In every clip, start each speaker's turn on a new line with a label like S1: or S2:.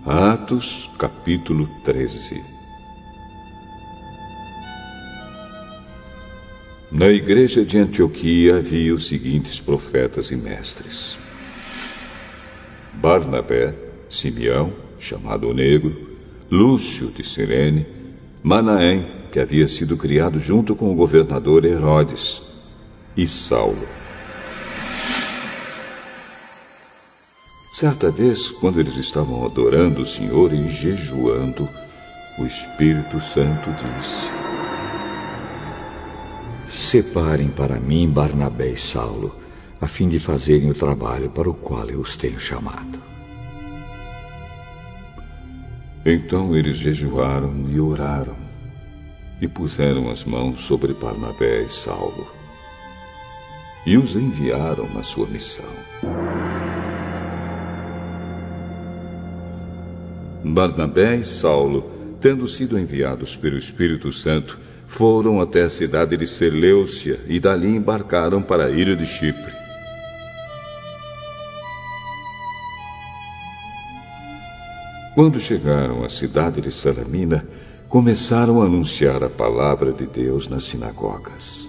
S1: Atos, capítulo 13. Na igreja de Antioquia havia os seguintes profetas e mestres: Barnabé, Simeão, chamado o Negro, Lúcio de Cirene, Manaém, que havia sido criado junto com o governador Herodes, e Saulo. Certa vez, quando eles estavam adorando o Senhor e jejuando, o Espírito Santo disse:
S2: Separem para mim Barnabé e Saulo, a fim de fazerem o trabalho para o qual eu os tenho chamado.
S1: Então eles jejuaram e oraram, e puseram as mãos sobre Barnabé e Saulo, e os enviaram na sua missão. Barnabé e Saulo, tendo sido enviados pelo Espírito Santo, foram até a cidade de Seleucia e dali embarcaram para a ilha de Chipre. Quando chegaram à cidade de Salamina, começaram a anunciar a palavra de Deus nas sinagogas.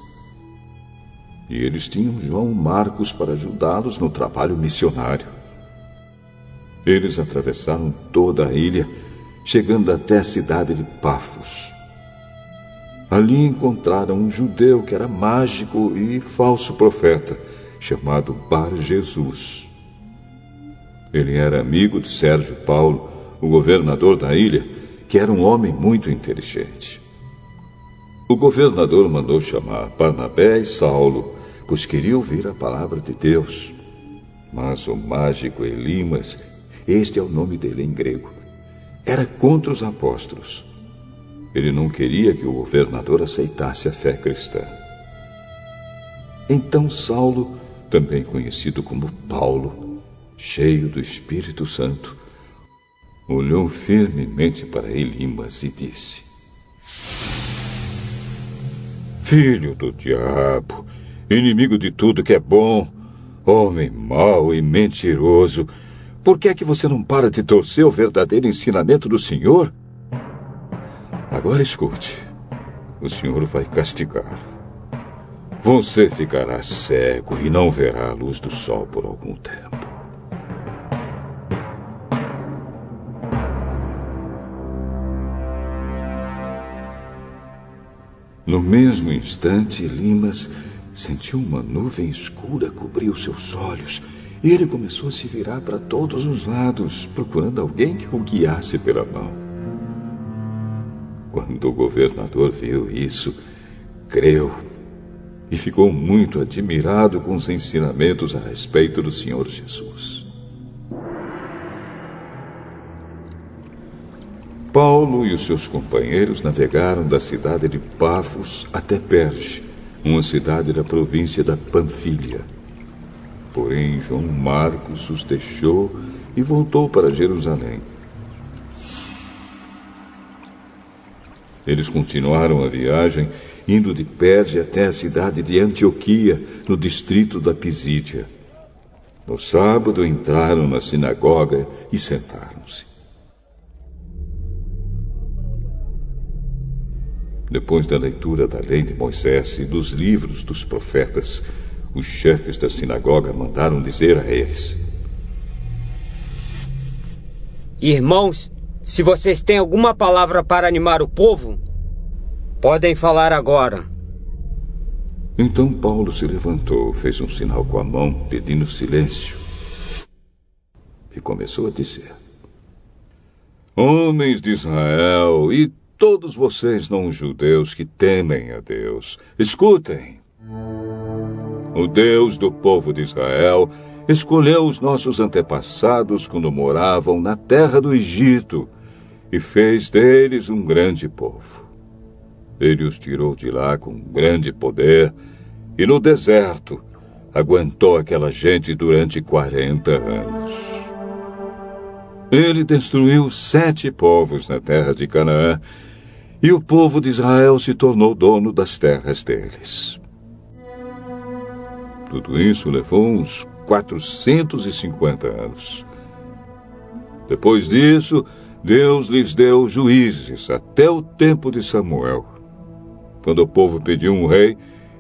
S1: E eles tinham João Marcos para ajudá-los no trabalho missionário. Eles atravessaram toda a ilha, chegando até a cidade de Pafos. Ali encontraram um judeu que era mágico e falso profeta, chamado Bar-Jesus. Ele era amigo de Sérgio Paulo, o governador da ilha, que era um homem muito inteligente. O governador mandou chamar Barnabé e Saulo, pois queria ouvir a palavra de Deus. Mas o mágico Elimas, este é o nome dele em grego, era contra os apóstolos. Ele não queria que o governador aceitasse a fé cristã. Então Saulo, também conhecido como Paulo, cheio do Espírito Santo, olhou firmemente para Elimas e disse: Filho do diabo, inimigo de tudo que é bom, homem mau e mentiroso, por que é que você não para de torcer o verdadeiro ensinamento do Senhor? Agora escute, o Senhor vai castigar. Você ficará cego e não verá a luz do sol por algum tempo. No mesmo instante, Elimas sentiu uma nuvem escura cobrir os seus olhos e ele começou a se virar para todos os lados, procurando alguém que o guiasse pela mão. Quando o governador viu isso, creu e ficou muito admirado com os ensinamentos a respeito do Senhor Jesus. Paulo e os seus companheiros navegaram da cidade de Pafos até Perge, uma cidade da província da Panfília. Porém, João Marcos os deixou e voltou para Jerusalém. Eles continuaram a viagem, indo de Perge até a cidade de Antioquia, no distrito da Pisídia. No sábado, entraram na sinagoga e sentaram-se. Depois da leitura da lei de Moisés e dos livros dos profetas, os chefes da sinagoga mandaram dizer a eles:
S3: Irmãos, se vocês têm alguma palavra para animar o povo, podem falar agora.
S1: Então Paulo se levantou, fez um sinal com a mão, pedindo silêncio, e começou a dizer: Homens de Israel e todos vocês não-judeus que temem a Deus, escutem. O Deus do povo de Israel escolheu os nossos antepassados quando moravam na terra do Egito e fez deles um grande povo. Ele os tirou de lá com grande poder e no deserto aguentou aquela gente durante 40 anos. Ele destruiu 7 povos na terra de Canaã e o povo de Israel se tornou dono das terras deles. Tudo isso levou uns 450 anos. Depois disso, Deus lhes deu juízes até o tempo de Samuel. Quando o povo pediu um rei,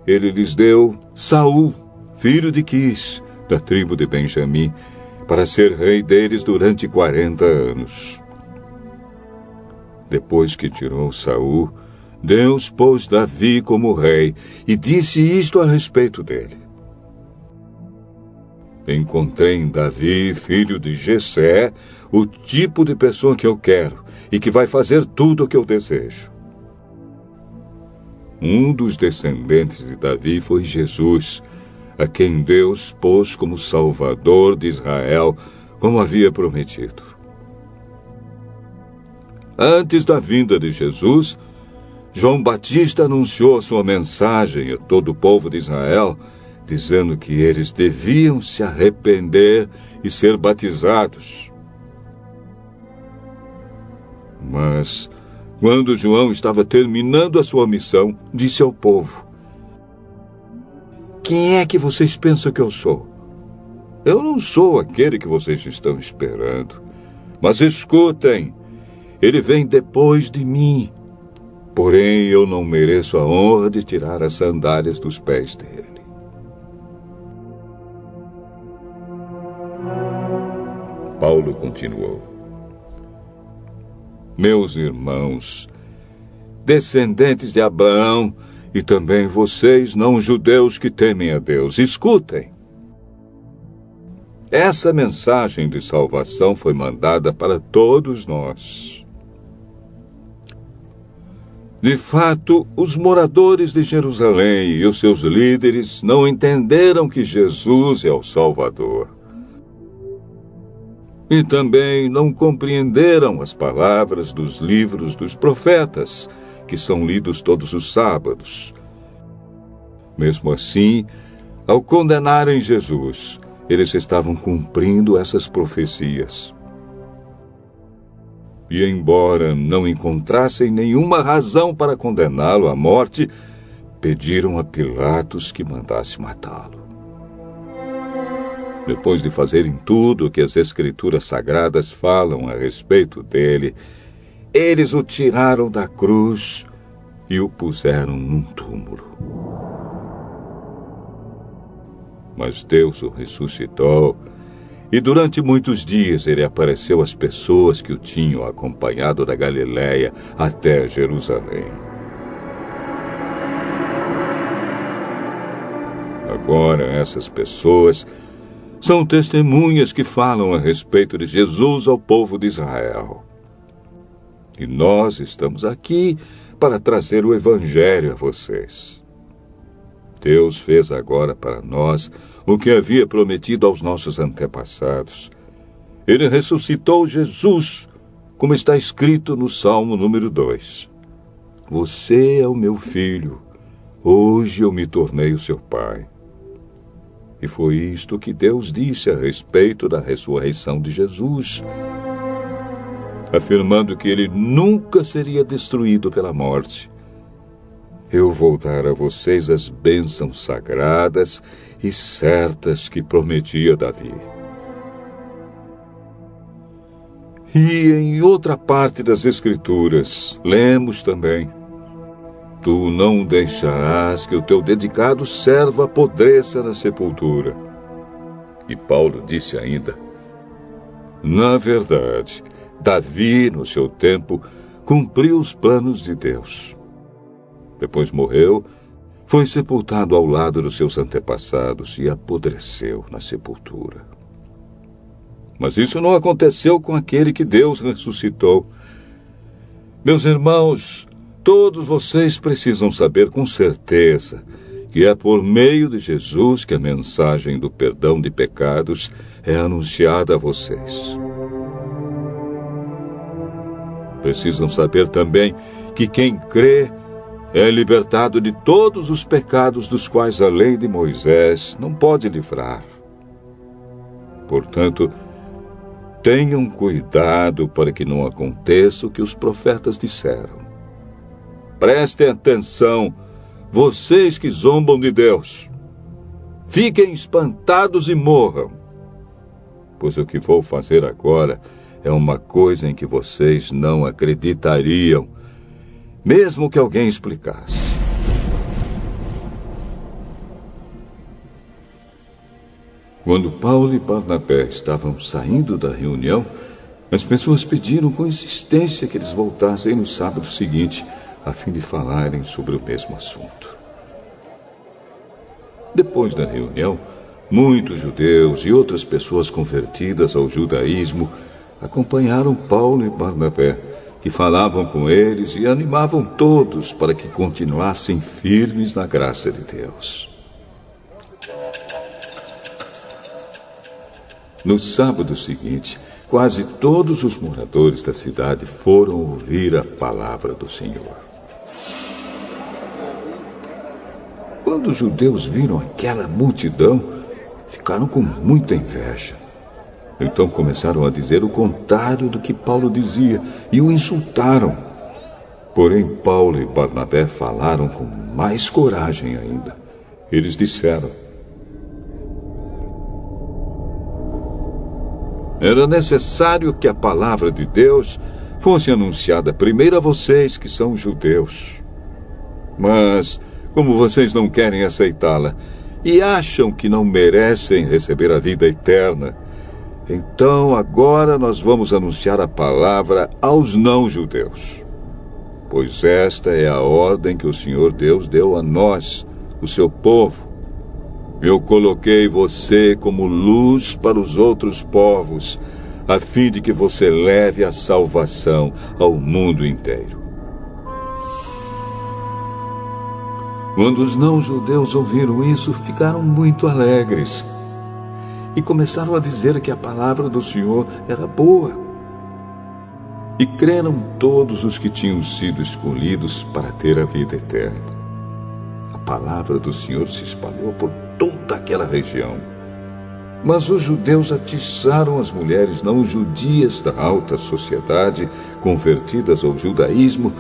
S1: ele lhes deu Saul, filho de Quis, da tribo de Benjamim, para ser rei deles durante 40 anos. Depois que tirou Saul, Deus pôs Davi como rei e disse isto a respeito dele: encontrei em Davi, filho de Jessé, o tipo de pessoa que eu quero e que vai fazer tudo o que eu desejo. Um dos descendentes de Davi foi Jesus, a quem Deus pôs como Salvador de Israel, como havia prometido. Antes da vinda de Jesus, João Batista anunciou sua mensagem a todo o povo de Israel, dizendo que eles deviam se arrepender e ser batizados. Mas, quando João estava terminando a sua missão, disse ao povo: quem é que vocês pensam que eu sou? Eu não sou aquele que vocês estão esperando. Mas escutem, ele vem depois de mim. Porém, eu não mereço a honra de tirar as sandálias dos pés dele. Paulo continuou: meus irmãos, descendentes de Abraão, e também vocês, não-judeus que temem a Deus, escutem. Essa mensagem de salvação foi mandada para todos nós. De fato, os moradores de Jerusalém e os seus líderes não entenderam que Jesus é o Salvador. E também não compreenderam as palavras dos livros dos profetas, que são lidos todos os sábados. Mesmo assim, ao condenarem Jesus, eles estavam cumprindo essas profecias. E embora não encontrassem nenhuma razão para condená-lo à morte, pediram a Pilatos que mandasse matá-lo. Depois de fazerem tudo o que as Escrituras Sagradas falam a respeito dele, eles o tiraram da cruz e o puseram num túmulo. Mas Deus o ressuscitou, e durante muitos dias ele apareceu às pessoas que o tinham acompanhado da Galiléia até Jerusalém. Agora essas pessoas são testemunhas que falam a respeito de Jesus ao povo de Israel. E nós estamos aqui para trazer o Evangelho a vocês. Deus fez agora para nós o que havia prometido aos nossos antepassados. Ele ressuscitou Jesus, como está escrito no Salmo número 2. Você é o meu filho, hoje eu me tornei o seu pai. E foi isto que Deus disse a respeito da ressurreição de Jesus, afirmando que ele nunca seria destruído pela morte. Eu vou dar a vocês as bênçãos sagradas e certas que prometia Davi. E em outra parte das Escrituras, lemos também: tu não deixarás que o teu dedicado servo apodreça na sepultura. E Paulo disse ainda: na verdade, Davi, no seu tempo, cumpriu os planos de Deus. Depois morreu, foi sepultado ao lado dos seus antepassados e apodreceu na sepultura. Mas isso não aconteceu com aquele que Deus ressuscitou. Meus irmãos, todos vocês precisam saber com certeza que é por meio de Jesus que a mensagem do perdão de pecados é anunciada a vocês. Precisam saber também que quem crê é libertado de todos os pecados dos quais a lei de Moisés não pode livrar. Portanto, tenham cuidado para que não aconteça o que os profetas disseram. Prestem atenção, vocês que zombam de Deus. Fiquem espantados e morram. Pois o que vou fazer agora é uma coisa em que vocês não acreditariam, mesmo que alguém explicasse. Quando Paulo e Barnabé estavam saindo da reunião, as pessoas pediram com insistência que eles voltassem no sábado seguinte, a fim de falarem sobre o mesmo assunto. Depois da reunião, muitos judeus e outras pessoas convertidas ao judaísmo acompanharam Paulo e Barnabé, que falavam com eles e animavam todos para que continuassem firmes na graça de Deus. No sábado seguinte, quase todos os moradores da cidade foram ouvir a palavra do Senhor. Quando os judeus viram aquela multidão, ficaram com muita inveja. Então começaram a dizer o contrário do que Paulo dizia e o insultaram. Porém, Paulo e Barnabé falaram com mais coragem ainda. Eles disseram: era necessário que a palavra de Deus fosse anunciada primeiro a vocês que são judeus. Mas, como vocês não querem aceitá-la e acham que não merecem receber a vida eterna, então agora nós vamos anunciar a palavra aos não-judeus. Pois esta é a ordem que o Senhor Deus deu a nós, o seu povo. Eu coloquei você como luz para os outros povos, a fim de que você leve a salvação ao mundo inteiro. Quando os não-judeus ouviram isso, ficaram muito alegres e começaram a dizer que a palavra do Senhor era boa. E creram todos os que tinham sido escolhidos para ter a vida eterna. A palavra do Senhor se espalhou por toda aquela região. Mas os judeus atiçaram as mulheres não judias da alta sociedade, convertidas ao judaísmo,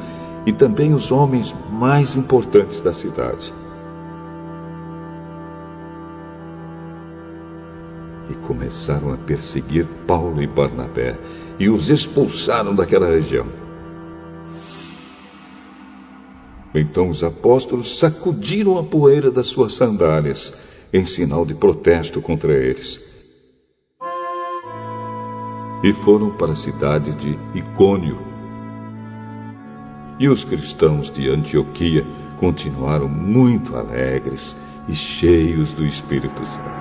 S1: e também os homens mais importantes da cidade. E começaram a perseguir Paulo e Barnabé e os expulsaram daquela região. Então os apóstolos sacudiram a poeira das suas sandálias em sinal de protesto contra eles. E foram para a cidade de Icônio. E os cristãos de Antioquia continuaram muito alegres e cheios do Espírito Santo.